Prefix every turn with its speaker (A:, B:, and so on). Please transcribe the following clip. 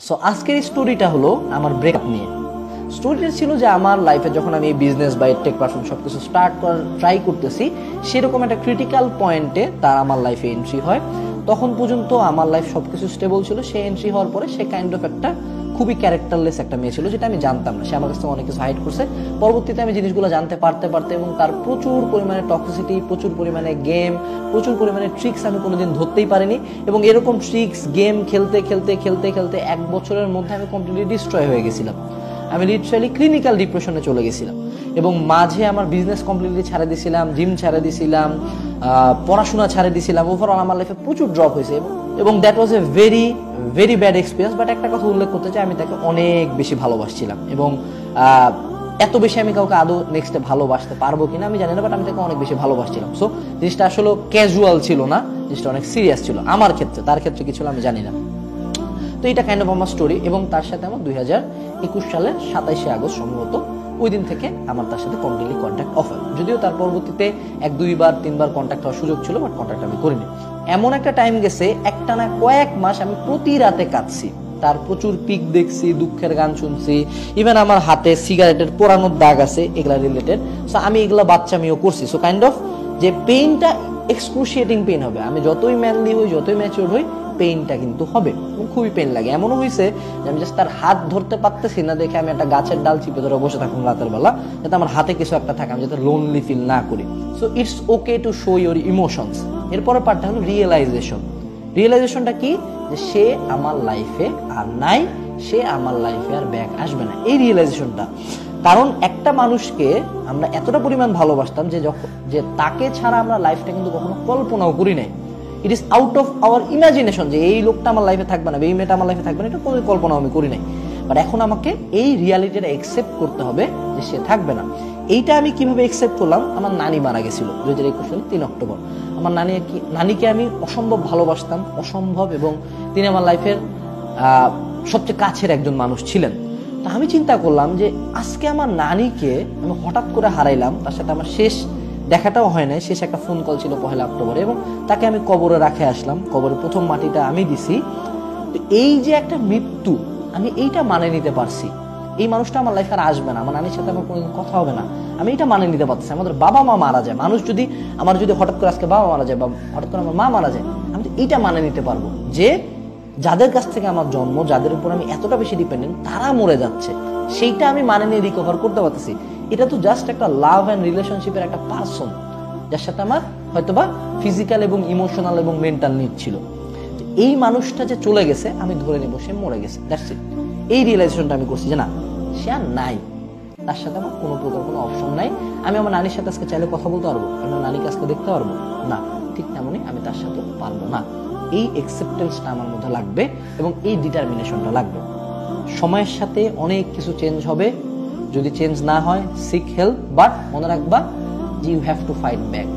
A: So আজকের স্টোরিটা হলো আমার ব্রেকআপ নিয়ে। স্টোরিটা ছিল যে আমার লাইফে যখন আমি বিজনেস বা টেক প্ল্যাটফর্ম সবকিছু স্টার্ট করার ট্রাই করতেছি, সেরকম একটা ক্রিটিক্যাল পয়েন্টে তার আমার লাইফে এন্ট্রি হয়। তখন পর্যন্ত আমার লাইফ সবকিছু স্টেবল ছিল। সে এন্ট্রি হওয়ার পরে সে কাইন্ড অফ একটা খুবই ক্যারেক্টারলেস একটা মেয়ে ছিল, যেটা আমি জানতাম না। সে আমার কাছে অনেক কিছু হাইড করছে। পরবর্তীতে আমি জিনিসগুলো জানতে পারতে পারতে এবং তার প্রচুর পরিমাণে টক্সিসিটি, প্রচুর পরিমাণে গেম, প্রচুর পরিমাণে ট্রিক্স আমি কোনোদিন ধরতেই পারিনি। এবং এরকম ট্রিক্স গেম খেলতে খেলতে খেলতে খেলতে 1 বছরের মধ্যে আমি কমপ্লিটলি ডিস্ট্রয় হয়ে গেছিলাম। আমি লিটারালি ক্লিনিক্যাল ডিপ্রেশনে চলে গেছিলাম এবং মাঝে আমার বিজনেস কমপ্লিটলি ছাড়ে দিয়েছিলাম, জিম ছাড়ে দিয়েছিলাম, পড়াশোনা ছাড়ে দিয়েছিলাম। ওভারঅল আমার লাইফে প্রচুর ড্রপ হয়েছে এবং that was a very very bad experience. But একটা কথা উল্লেখ করতে চাই, আমি তাকে অনেক বেশি ভালোবাসছিলাম এবং এত বেশি আমি কাউকে আদৌ নেক্সটে ভালোবাসতে পারবো কিনা আমি জানি না, বাট আমি তাকে অনেক বেশি ভালোবাসছিলাম। সো জিনিসটা আসলে ক্যাজুয়াল ছিল না, জিনিসটা অনেক সিরিয়াস ছিল আমার ক্ষেত্রে। তার ক্ষেত্রে কি ছিল আমি জানি না। তো এটা কাইন্ড অফ আমার স্টোরি। এবং তার সাথে আমার 2021 সালের 27শে আগস্ট সম্ভবত ওই দিন থেকে আমার তার সাথে কন্টিনিউ কন্ট্যাক্ট অফ হয়। যদিও তার পরবর্তীতে 1-2 বার 3 বার কন্ট্যাক্ট হওয়ার সুযোগ ছিল, বাট কন্ট্যাক্ট আমি করিনি। এমন একটা টাইম গেছে, একটানা কয়েক মাস আমি প্রতি রাতে কাঁদছি। তার প্রচুর পিক দেখছি, দুঃখের গান শুনছি, ইভেন আমার হাতে সিগারেটের পোড়ানোর দাগ আছে এগুলা রিলেটেড। সো আমি এগুলা বাচ্চামিও করছি। সো কাইন্ড অফ যে পেইনটা এক্সক্রুশিয়েটিং পেইন হবে। আমি যতই ম্যানলি হই, যতই ম্যাচিওর হই, পেইনটা কিন্তু হবে এবং খুবই পেইন লাগে। এমনও হয়েছে যে আমি জাস্ট তার হাত ধরতে পারতেছি না দেখে আমি একটা গাছের ডাল চিপে ধরে বসে থাকুন রাতের বেলা, যাতে আমার হাতে কিছু একটা থাকে, আমি যাতে লোনলি ফিল না করি। So it's okay to show your emotions. এরপরের পার্টটা হলো রিয়েলাইজেশন। রিয়েলাইজেশনটা কি? যে সে আমার লাইফে আর নাই, সে আমার লাইফে আর ব্যাক আসবে না, এই রিয়েলাইজেশনটা। কারণ একটা মানুষকে আমরা এতটা পরিমাণ ভালোবাসতাম যে তাকে ছাড়া আমরা লাইফটা কিন্তু কখনো কল্পনাও করি নাই। It is out of our imagination যে এই লোকটা আমার লাইফে থাকবে না, এই মেয়েটা আমার লাইফে থাকবে না, এটা কোনো কল্পনা আমি করি নাই। বাট এখন আমাকে এই রিয়ালিটিটা একসেপ্ট করতে হবে যে সে থাকবে না। এইটা আমি কিভাবে একসেপ্ট করলাম? আমার নানি মারা গেছিল 2021 সালের 3 অক্টোবর। আমার নানিকে আমি অসম্ভব ভালোবাসতাম, অসম্ভব, এবং তিনি আমার লাইফের সবচেয়ে কাছের একজন মানুষ ছিলেন। তো আমি চিন্তা করলাম যে আজকে আমার নানিকে আমি হঠাৎ করে হারাইলাম, তার সাথে আমার শেষ দেখাটাও হয় নাই। শেষ একটা ফোন কল ছিল 1 অক্টোবরে এবং তাকে আমি কবরে রাখে আসলাম। কবরের প্রথম মাটিটা আমি দিছি। তো এই যে একটা মৃত্যু, আমি এইটা মানে নিতে পারছি। এই মানুষটা আমার লাইফে আর আসবে না, আমার নানির সাথে আমার কোনোদিন কথা হবে না, আমি এটা মানে নিতে পারতেছি। আমাদের বাবা মা মারা যায়, মানুষ যদি আমার যদি হঠাৎ করে আজকে বাবা মারা যায় বা হঠাৎ করে আমার মা মারা যায়, আমি তো এইটা মানে নিতে পারবো যে যাদের কাছ থেকে আমার জন্ম, যাদের উপর আমি এতটা বেশি ডিপেন্ডেন্ট, তারা মরে যাচ্ছে। সেইটা আমি মানে নিয়ে রিকভার করতে পারতেছি। এটা তো জাস্ট একটা লাভ অ্যান্ড রিলেশনশিপের একটা পার্সন, যার সাথে আমার হয়তোবা ফিজিক্যাল এবং ইমোশনাল এবং মেন্টাল নিড ছিল। এই মানুষটা যে চলে গেছে, আমি ধরে নেব সে মরে গেছে, দ্যাটস ইট। এই রিয়েলাইজেশনটা আমি করছি যে না, সে আর নাই, তার সাথে আমার কোনো প্রকার কোনো অপশন নাই। আমি আমার নানির সাথে আজকে চাইলে কথা বলতে পারবো, আমি আমার নানিকে আজকে দেখতে পারবো না, ঠিক তেমনই আমি তার সাথে পারবো না। এই অ্যাকসেপ্টেন্সটা আমার মধ্যে লাগবে এবং এই ডিটারমিনেশনটা লাগবে। সময়ের সাথে অনেক কিছু চেঞ্জ হবে, যদি চেঞ্জ না হয় সিক হেল্প, বাট মনে রাখবা যে you have to fight back.